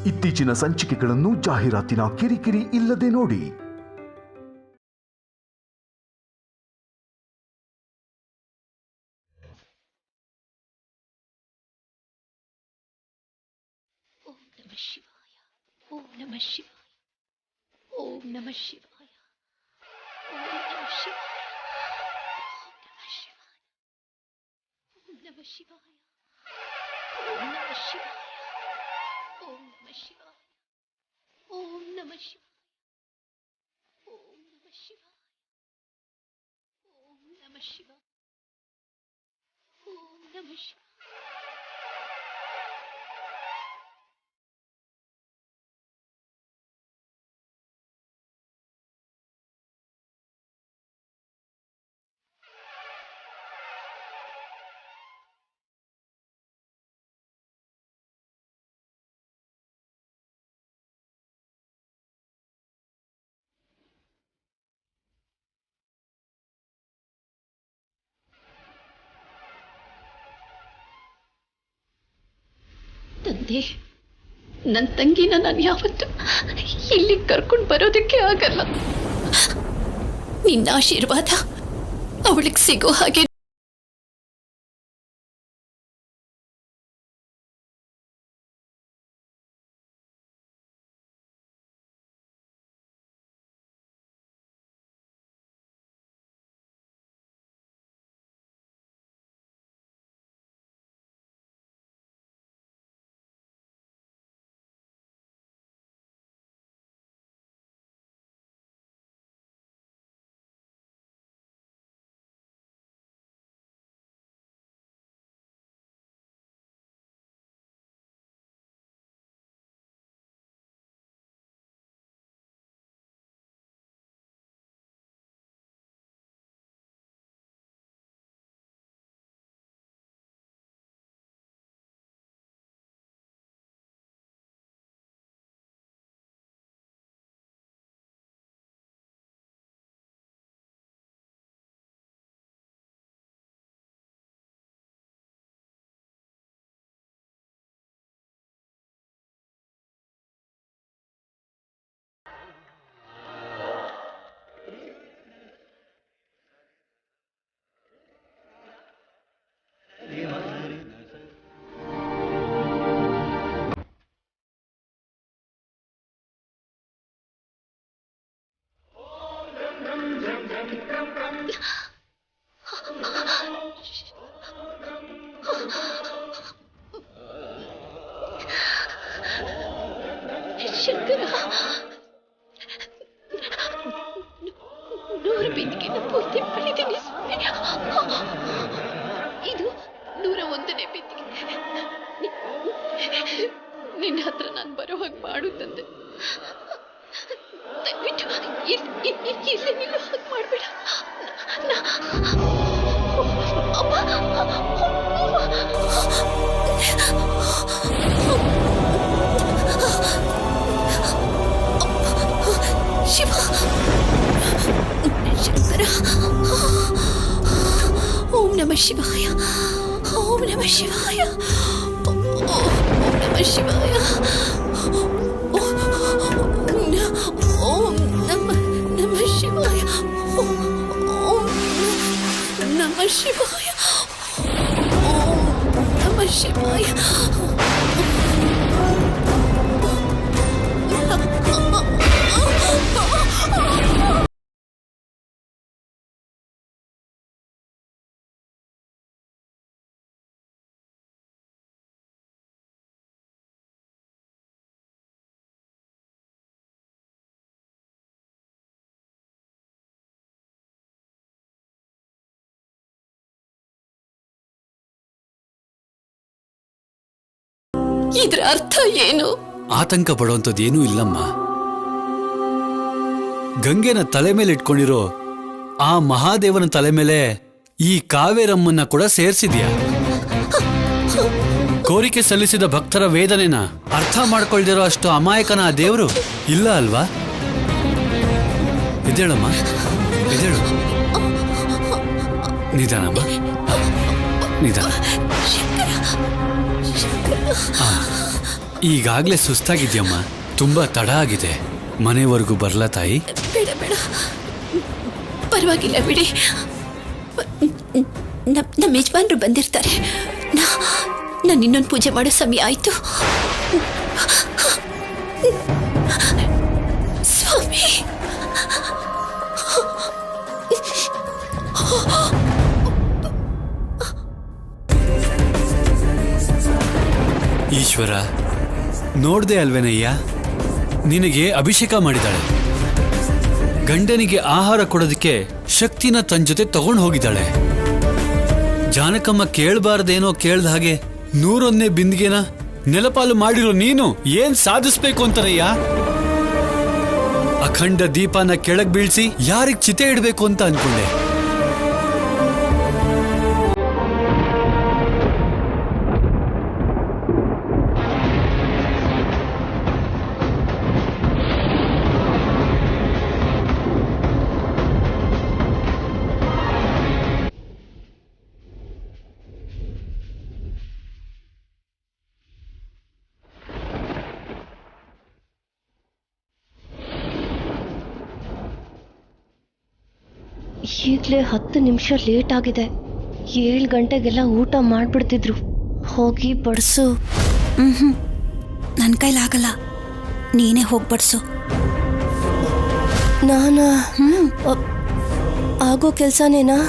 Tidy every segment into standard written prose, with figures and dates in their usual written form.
ಇತ್ತೀಚಿನ ಸಂಚಿಕೆಗಳನ್ನು ಜಾಹೀರಾತಿನ ಕಿರಿಕಿರಿ ಇಲ್ಲದೆ ನೋಡಿ. ಓಂ ನಮಃ ಶಿವಾಯ. ಓಂ ನಮಃ ಶಿವಾಯ. ಓಂ ನಮಃ ಶಿವಾಯ. ಓಂ ನಮಃ ಶಿವಾಯ. ಓಂ ನಮಃ ಶಿವಾಯ. ಓಂ ನಮಃ ಶಿವಾಯ. ಓಂ ನಮಃ ಶಿವಾಯ. ಓಂ ನಮಃ ಶಿವಾಯ. ಓಂ ನಮಃ ಶಿವಾಯ. ಓಂ ನಮಃ ಶಿವಾಯ. ಓಂ ನಮಃ ಶಿವಾಯ. ತಂದೆ, ನನ್ನ ತಂಗಿನ ನಾನು ಯಾವತ್ತೂ ಇಲ್ಲಿ ಕರ್ಕೊಂಡು ಬರೋದಕ್ಕೆ ಆಗಲ್ಲ. ನಿನ್ನ ಆಶೀರ್ವಾದ ಅವಳಿಗೆ ಸಿಗೋ ಹಾಗೆ ಶಂಕರ 100 ಬಿಂದಿಗೆನ ಪೂರ್ತಿ ಮಾಡಿದ್ದೀನಿ. ಇದು 101ನೇ ಬಿಂದಿಗೆ. ನಿನ್ನ ಹತ್ರ ನಾನು ಬರೋ ಹಾಗೆ ಮಾಡು ತಂದೆ. ದಯವಿಟ್ಟು ಇಲ್ಲಿ ನೀನು ಹಾಗೆ ಮಾಡಬೇಡ. ಶಿವ, ಶಂಕರ. ಓಂ ನಮಃ ಶಿವಾಯ. ಓಂ ನಮಃ ಶಿವಾಯ. ಓಂ ನಮಃ ಶಿವಾಯ. ಓಂ ನಮಃ ಶಿವಾಯ. ಓಂ ನಮಃ ಶಿವಾಯ. ಓಂ ನಮಃ ಶಿವಾಯ. ಇದರ ಅರ್ಥ ಏನು? ಆತಂಕ ಪಡುವಂಥದ್ದೇನೂ ಇಲ್ಲಮ್ಮ. ಗಂಗೆನ ತಲೆ ಮೇಲೆ ಇಟ್ಕೊಂಡಿರೋ ಆ ಮಹಾದೇವನ ತಲೆ ಮೇಲೆ ಈ ಕಾವೇರಮ್ಮನ್ನ ಕೂಡ ಸೇರಿಸಿದ್ಯಾ? ಕೋರಿಕೆ ಸಲ್ಲಿಸಿದ ಭಕ್ತರ ವೇದನೆನ ಅರ್ಥ ಮಾಡ್ಕೊಳ್ದಿರೋ ಅಷ್ಟು ಅಮಾಯಕನ ಆ ದೇವರು ಇಲ್ಲ ಅಲ್ವಾ? ಎದ್ದೇಳಮ್ಮ, ಎದ್ದೇಳು. ನಿಧಾನಮ್ಮ, ನಿಧಾನ. ಈಗಾಗ್ಲೇ ಸುಸ್ತಾಗಿದ್ಯಮ್ಮ, ತುಂಬಾ ತಡ ಆಗಿದೆ. ಮನೆವರೆಗೂ ಬರ್ಲಾ ತಾಯಿ? ಬೇಡ ಬೇಡ, ಪರವಾಗಿಲ್ಲ ಬಿಡಿ. ನಮ್ಮ ಯಜಮಾನ್ರು ಬಂದಿರ್ತಾರೆ. ನಾನು ಇನ್ನೊಂದು ಪೂಜೆ ಮಾಡೋ ಸಮಯ ಆಯ್ತು. ಸ್ವಾಮಿ, ಈಶ್ವರ, ನೋಡ್ದೆ ಅಲ್ವೇನಯ್ಯ, ನಿನಗೆ ಅಭಿಷೇಕ ಮಾಡಿದಾಳೆ. ಗಂಡನಿಗೆ ಆಹಾರ ಕೊಡೋದಕ್ಕೆ ಶಕ್ತಿನ ತನ್ನ ಜೊತೆ ತಗೊಂಡು ಹೋಗಿದ್ದಾಳೆ. ಜಾನಕಮ್ಮ ಕೇಳಬಾರ್ದೇನೋ ಕೇಳ್ದ ಹಾಗೆ 101ನೇ ಬಿಂದಿಗೆನ ನೆಲಪಾಲು ಮಾಡಿರೋ ನೀನು ಏನ್ ಸಾಧಿಸ್ಬೇಕು ಅಂತಾರಯ್ಯ? ಅಖಂಡ ದೀಪನ ಕೆಳಗ್ ಬೀಳ್ಸಿ ಯಾರಿಗ್ ಚಿತೆ ಇಡ್ಬೇಕು ಅಂತ ಅನ್ಕೊಂಡೆ. ಈಗಲೇ 10 ನಿಮಿಷ ಲೇಟ್ ಆಗಿದೆ. 7 ಗಂಟೆಗೆಲ್ಲ ಊಟ ಮಾಡಿಬಿಡ್ತಿದ್ರು. ಹೋಗಿ ಬಡಿಸು. ನನ್ನ ಕೈಲಾಗಲ್ಲ, ನೀನೇ ಹೋಗಿ ಬಡಿಸು. ನಾನಾ? ಆಗೋ ಕೆಲಸನೇನಾ?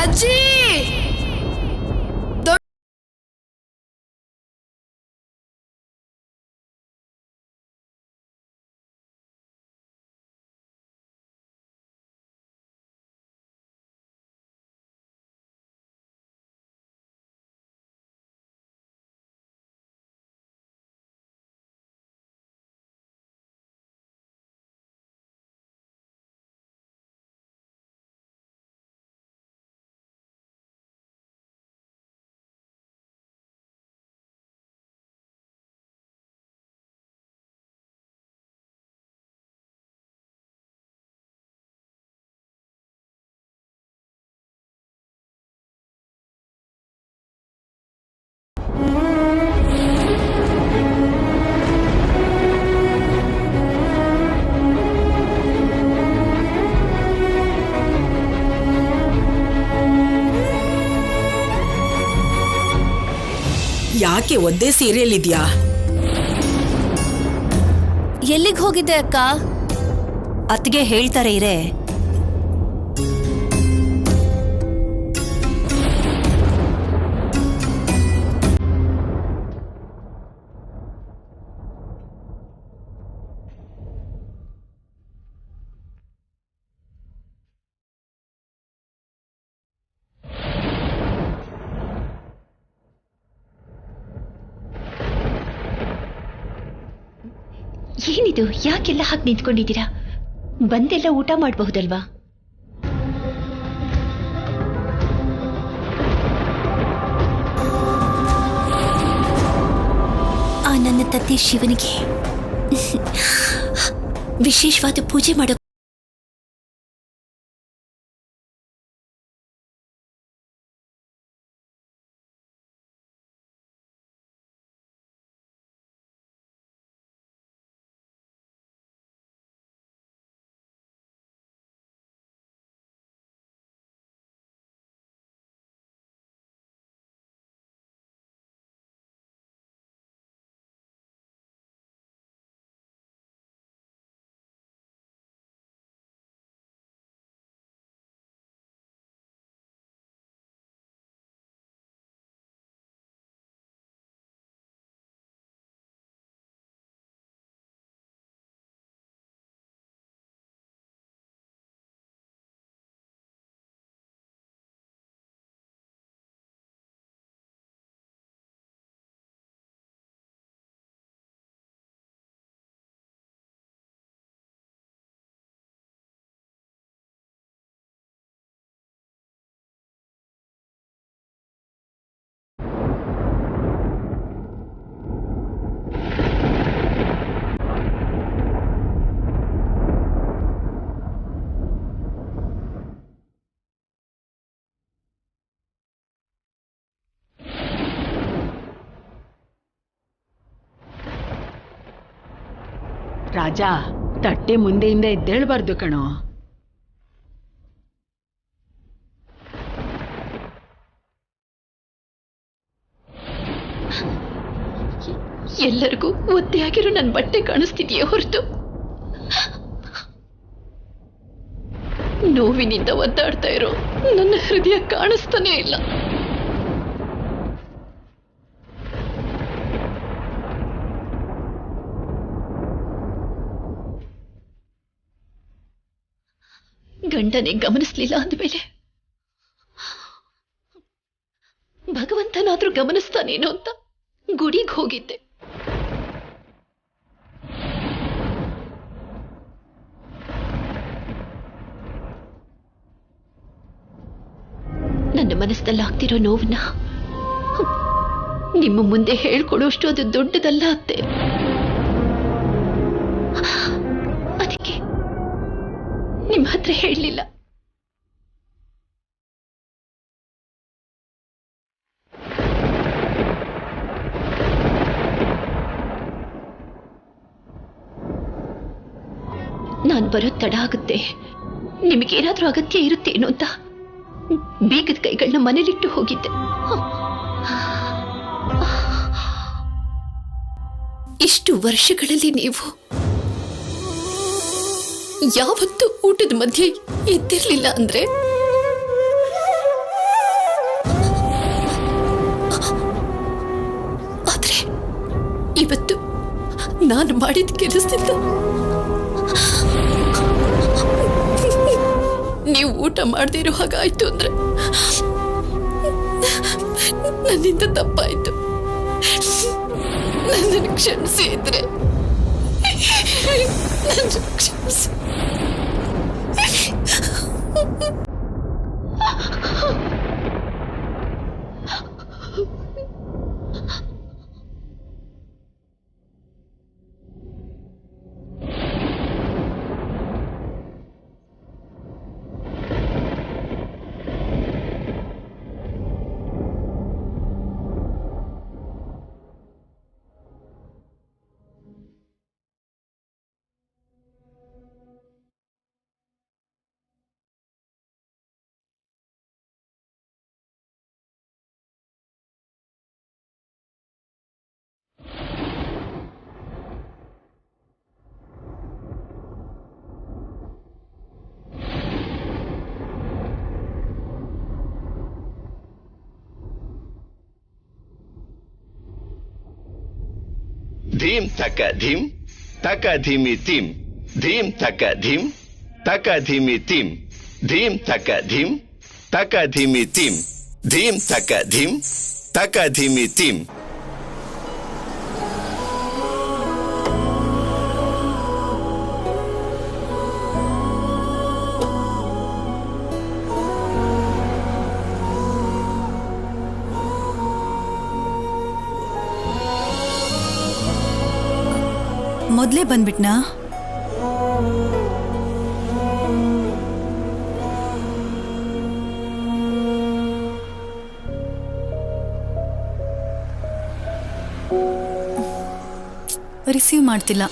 ಅಜ್ಜಿ, ಯಾಕೆ ಒಂದೇ ಸೀರಿಯಲ್ ಇದೆಯಾ? ಎಲ್ಲಿಗೆ ಹೋಗಿದ್ದೆ ಅಕ್ಕ? ಅತ್ತಿಗೆ ಹೇಳ್ತಾರೆ ಇರೇ. ಏನಿದು? ಯಾಕೆಲ್ಲ ಹಾಗೆ ನಿಂತ್ಕೊಂಡಿದ್ದೀರಾ? ಬಂದೆಲ್ಲ ಊಟ ಮಾಡಬಹುದಲ್ವಾ? ಆ ನನ್ನ ತಂದೆ ಶಿವನಿಗೆ ವಿಶೇಷವಾದ ಪೂಜೆ ಮಾಡೋ ರಾಜಾ, ತಟ್ಟೆ ಮುಂದೆಯಿಂದ ಎದ್ದೇಳ್ಬಾರ್ದು ಕಣೋ. ಎಲ್ಲರಿಗೂ ಒದ್ದೆಯಾಗಿರೋ ನನ್ನ ಬಟ್ಟೆ ಕಾಣಿಸ್ತಿದೆಯೇ ಹೊರತು ನೋವಿನಿಂದ ಒದ್ದಾಡ್ತಾ ಇರೋ ನನ್ನ ಹೃದಯ ಕಾಣಿಸ್ತಾನೇ ಇಲ್ಲ. ಗಂಡನೇ ಗಮನಿಸ್ಲಿಲ್ಲ ಅಂದಮೇಲೆ ಭಗವಂತನಾದ್ರೂ ಗಮನಿಸ್ತಾನೇನೋ ಅಂತ ಗುಡಿಗೆ ಹೋಗಿದ್ದೆ. ನನ್ನ ಮನಸ್ಸಲ್ಲಿ ಆಗ್ತಿರೋ ನೋವನ್ನ ನಿಮ್ಮ ಮುಂದೆ ಹೇಳ್ಕೊಡೋಷ್ಟು ಅದು ದೊಡ್ಡದಲ್ಲ ಅತ್ತೆ. ಅದಕ್ಕೆ ನಿಮ್ಮ ಹತ್ರ ಹೇಳಲಿಲ್ಲ. ನಾನು ಬರೋದು ತಡ ಆಗುತ್ತೆ, ನಿಮಗೇನಾದ್ರೂ ಅಗತ್ಯ ಇರುತ್ತೇನೋ ಅಂತ ಬೀಗದ ಕೈಗಳನ್ನ ಮನೇಲಿಟ್ಟು ಹೋಗಿದ್ದೆ. ಇಷ್ಟು ವರ್ಷಗಳಲ್ಲಿ ನೀವು ಯಾವತ್ತೂ ಊಟದ ಮಧ್ಯೆ ಎದ್ದಿರ್ಲಿಲ್ಲ ಅಂದ್ರೆ ಆದ್ರೆ ಇವತ್ತು ನಾನು ಮಾಡಿದ ಕೆಲಸದಿಂದ ನೀವು ಊಟ ಮಾಡದೇ ಇರೋ ಹಾಗಾಯ್ತು ಅಂದ್ರೆ ನನ್ನಿಂದ ತಪ್ಪಾಯ್ತು. ನನ್ನನ್ನು ಕ್ಷಮಿಸಿ ಇದ್ರೆ ಕ್ಷಮಿಸಿ. ಧೀಂ ತಕ ಧೀಂ ತಕ ಧೀಮಿ ತೀಂ ಧೀಂ ತಕ ಧೀಂ ತಕ ಧೀಮಿ ತೀಂ ಧೀಂ ತಕ ಧೀಂ ತಕ ಧೀಮಿ ತೀಂ ಧೀಂ ತಕ ಧೀಂ ತಕ ಧೀಮಿ ತೀಂ. ಮೊದಲೇ ಬಂದ್ಬಿಟ್ನಾ? ರಿಸೀವ್ ಮಾಡ್ತಿಲ್ಲ.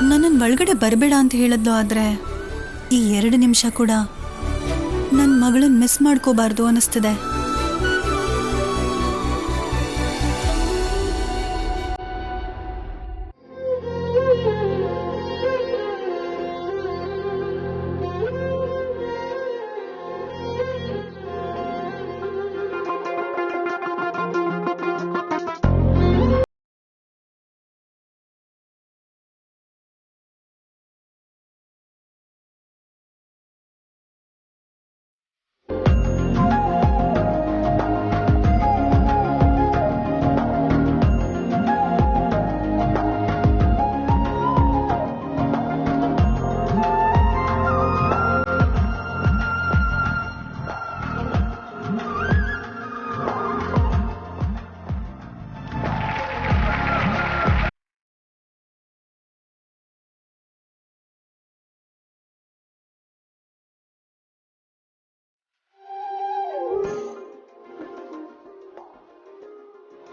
ನನ್ನನ್ನು ಒಳಗಡೆ ಬರಬೇಡ ಅಂತ ಹೇಳಿದ್ಲು. ಆದರೆ ಈ 2 ನಿಮಿಷ ಕೂಡ ನನ್ನ ಮಗಳನ್ನ ಮಿಸ್ ಮಾಡ್ಕೋಬಾರ್ದು ಅನ್ನಿಸ್ತಿದೆ.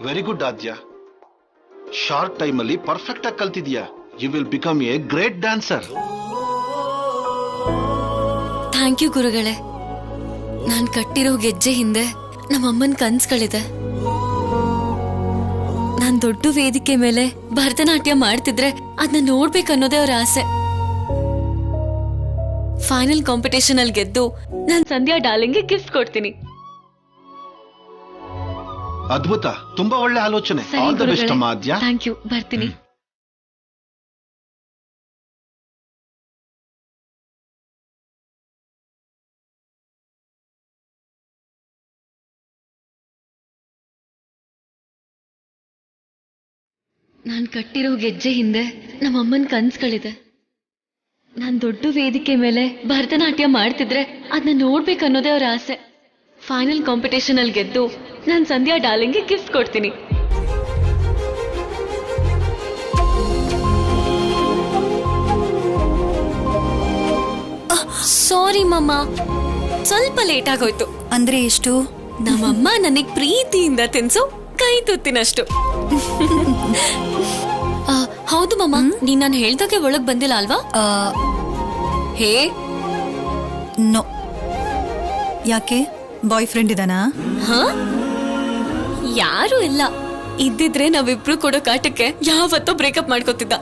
Very good Aadya. ಶಾರ್ಟ್ ಟೈಮಲ್ಲಿ ಪರ್ಫೆಕ್ಟ್ ಆಗಿ ಕಲ್ತಿದ್ಯಾ. You will become a great dancer. Thank you ಗುರುಗಳೇ. ನಾನ್ ಕಟ್ಟಿರೋ ಗೆಜ್ಜೆ ಹಿಂದೆ ನಮ್ಮಮ್ಮನ ಕನ್ಸ್ಗಳಿದೆ. ನಾನ್ ದೊಡ್ಡ ವೇದಿಕೆ ಮೇಲೆ ಭರತನಾಟ್ಯ ಮಾಡ್ತಿದ್ರೆ ಅದನ್ನ ನೋಡ್ಬೇಕನ್ನೋದೇ ಅವ್ರ ಆಸೆ. ಫೈನಲ್ ಕಾಂಪಿಟೇಷನ್ ಅಲ್ಲಿ ಗೆದ್ದು ನಾನ್ ಸಂಧ್ಯಾ ಡಾರ್ಲಿಂಗ್ಗೆ ಗಿಫ್ಟ್ ಕೊಡ್ತೀನಿ. ಅದ್ಭುತ, ತುಂಬಾ ಒಳ್ಳೆ ಆಲೋಚನೆ. ಆಲ್ ದ ಬೆಸ್ಟ್ ಅಮ್ಮ ಆದ್ಯಾ. ಥ್ಯಾಂಕ್ ಯು, ಬರ್ತೀನಿ. ನಾನ್ ಕಟ್ಟಿರೋ ಗೆಜ್ಜೆ ಹಿಂದೆ ನಮ್ಮಮ್ಮನ ಕನ್ಸ್ಗಳಿದೆ. ನಾನ್ ದೊಡ್ಡ ವೇದಿಕೆ ಮೇಲೆ ಭರತನಾಟ್ಯ ಮಾಡ್ತಿದ್ರೆ ಅದನ್ನ ನೋಡ್ಬೇಕನ್ನೋದೇ ಅವ್ರ ಆಸೆ. ಫೈನಲ್ ಕಾಂಪಿಟೇಷನ್ ಅಲ್ಲಿ ಗೆದ್ದು ನಾನ್ ಸಂಧ್ಯಾ ಡಾರ್ಲಿಂಗ್ಗೆ ಗಿಫ್ಟ್ ಕೊಡ್ತೀನಿ. ಸಾರಿ ಮಮ್ಮ, ಸ್ವಲ್ಪ ಲೇಟ್ ಆಗೋಯ್ತು. ಅಂದ್ರೆ ಎಷ್ಟು? ನಮ್ಮಮ್ಮ ನನಗ್ ಪ್ರೀತಿಯಿಂದ ತಿನ್ಸು ಕೈ ತುತ್ತಿನಷ್ಟು. ಹೌದು ಮಮ್ಮ, ನೀನ್ ನಾನು ಹೇಳ್ದಾಗೆ ಒಳಗ್ ಬಂದಿಲ್ಲ ಅಲ್ವಾ? Hey no. ಯಾಕೆ, ಬಾಯ್ ಫ್ರೆಂಡ್ ಇದಾನಾ? ಹ, ಯಾರು ಇಲ್ಲ. ಇದ್ದಿದ್ರೆ ನಾವಿಬ್ರು ಕೊಡೋ ಕಾಟಕ್ಕೆ ಯಾವತ್ತೋ ಬ್ರೇಕಪ್ ಮಾಡ್ಕೋತಿದ್ದ.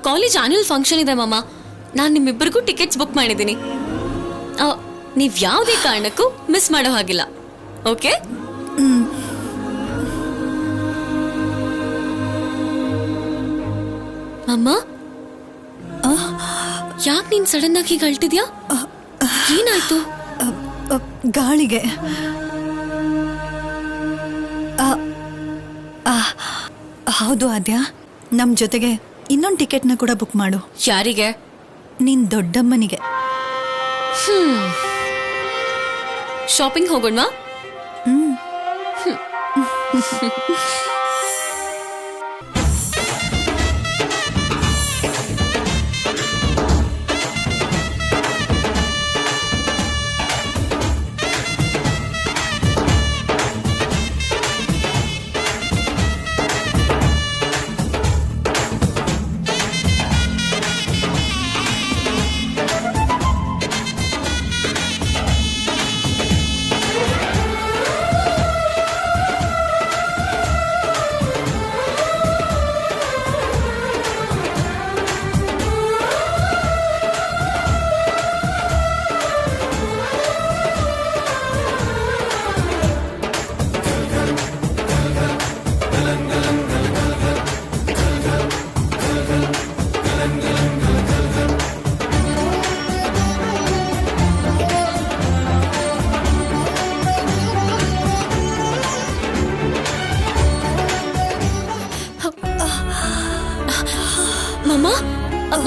ಕಾಲೇಜ್ ಆನ್ಯುವಲ್ ಫಂಕ್ಷನ್ ಇದೆ ಮಾಮ, ನಾನ್ ನಿಮ್ಮಿಬ್ಬರಿಗೂ ಟಿಕೆಟ್ಸ್ ಬುಕ್ ಮಾಡಿದ್ದೀನಿ. ನೀವ್ ಯಾವುದೇ ಕಾರಣಕ್ಕೂ ಮಿಸ್ ಮಾಡೋ ಹಾಗಿಲ್ಲ, ಓಕೆ? ಅಮ್ಮ, ಯಾಕೆ ನೀನ್ ಸಡನ್ ಆಗಿ ಹೀಗೆ ಅಳ್ತಿದ್ಯಾ? ಏನಾಯ್ತು? ಗಾಳಿಗೆ. ಹೌದು ಆದ್ಯಾ, ನಮ್ ಜೊತೆಗೆ ಇನ್ನೊಂದು ಟಿಕೆಟ್ನ ಕೂಡ ಬುಕ್ ಮಾಡು. ಯಾರಿಗೆ? ನಿನ್ ದೊಡ್ಡಮ್ಮನಿಗೆ. ಶಾಪಿಂಗ್ ಹೋಗೋಣ?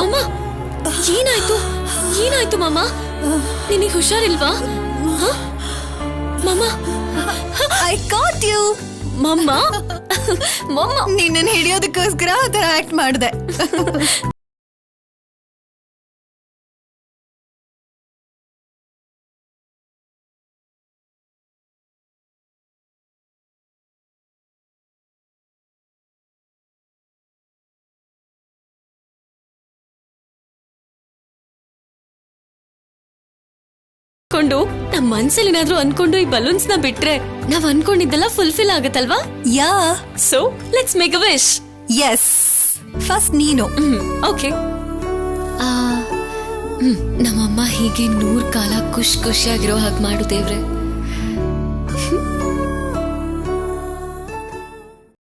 ಅಮ್ಮ, ಏನಾಯ್ತು? ಏನಾಯ್ತು ಮಾಮ? ನಿನಗೆ ಹುಷಾರಿಲ್ವಾ? ಮಾಮ, ಐ ಕಾಟ್ ಯು. ಮಮ್ಮ, ಮಮ್ಮ ನಿನ್ನನ್ನು ಹಿಡಿಯೋದಕ್ಕೋಸ್ಕರ ಆ ಥರ ಆಕ್ಟ್ ಮಾಡಿದೆ. ನಮ್ ಮನ್ಸಲ್ಲಿ ಏನಾದ್ರೂ ಅನ್ಕೊಂಡು ಈ ಬಲೂನ್ಸ್ ನ ಬಿಟ್ರೆ ನಾವ್ ಅನ್ಕೊಂಡಿದ್ದೆಲ್ಲ ಫುಲ್ಫಿಲ್ ಆಗತ್ತಲ್ವಾ? Yeah. So let's make a wish. Yes, first ನೀನು. ಓಕೆ. ನಮ್ಮಮ್ಮ ಹೀಗೆ 100 ಕಾಲ ಖುಷಿಯಾಗಿರೋ ಹಾಗೆ ಮಾಡು ದೇವ್ರೆ.